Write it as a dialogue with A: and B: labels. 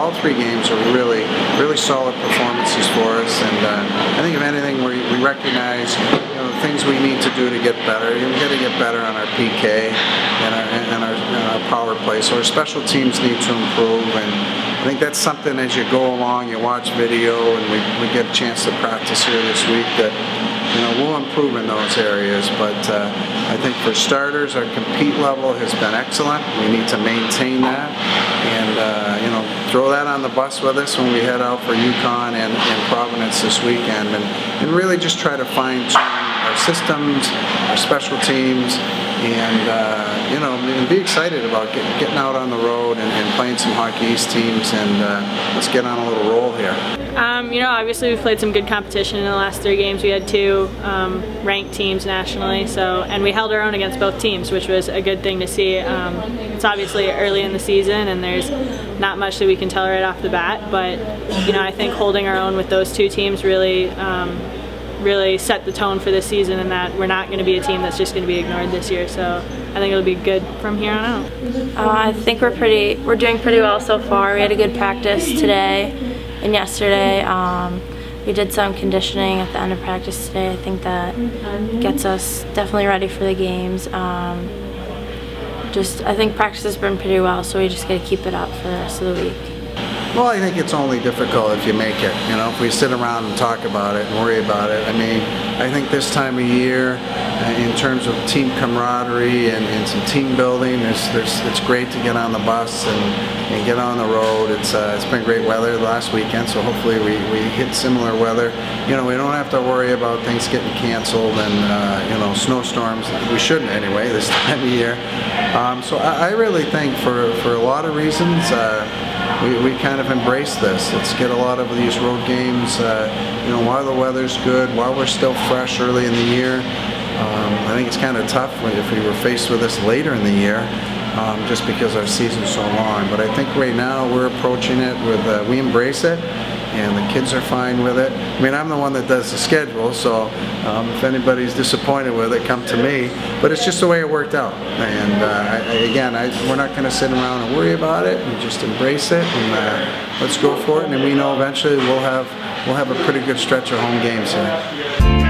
A: all 3 games are really solid performances for us, and I think if anything we recognize the things we need to do to get better. We've got to get better on our PK and our power play, so our special teams need to improve, and I think that's something as you go along, you watch video, and we get a chance to practice here this week, that we'll improve in those areas. But I think for starters, our compete level has been excellent. We need to maintain that, and throw that on the bus with us when we head out for UConn and Providence this weekend, and really just try to fine-tune our systems, our special teams, and be excited about getting out on the road and playing some Hockey East teams, and let's get on a little roll here.
B: Obviously we've played some good competition in the last 3 games. We had 2 ranked teams nationally, and we held our own against both teams, which was a good thing to see. It's obviously early in the season, and there's not much that we can tell right off the bat, but I think holding our own with those 2 teams really set the tone for this season, and that we're not going to be a team that's just going to be ignored this year. So I think it'll be good from here on out.
C: I think we're doing pretty well so far. We had a good practice today and yesterday. We did some conditioning at the end of practice today. I think that gets us definitely ready for the games. I think practice has been pretty well, so we just got to keep it up for the rest of the week.
A: Well, I think it's only difficult if you make it. If we sit around and talk about it and worry about it. I mean, I think this time of year, in terms of team camaraderie and some team building, it's great to get on the bus and get on the road. It's been great weather last weekend, so hopefully we hit similar weather. We don't have to worry about things getting canceled and snowstorms. We shouldn't anyway this time of year. So I really think for a lot of reasons, we kind of embrace this. Let's get a lot of these road games, while the weather's good, while we're still fresh early in the year. I think it's kind of tough if we were faced with this later in the year, just because our season's so long. But I think right now we're approaching it with, we embrace it, and the kids are fine with it. I mean, I'm the one that does the schedule, so if anybody's disappointed with it, come to me. But it's just the way it worked out. And we're not going to sit around and worry about it. We just embrace it, and let's go for it. And we know eventually we'll have a pretty good stretch of home games here.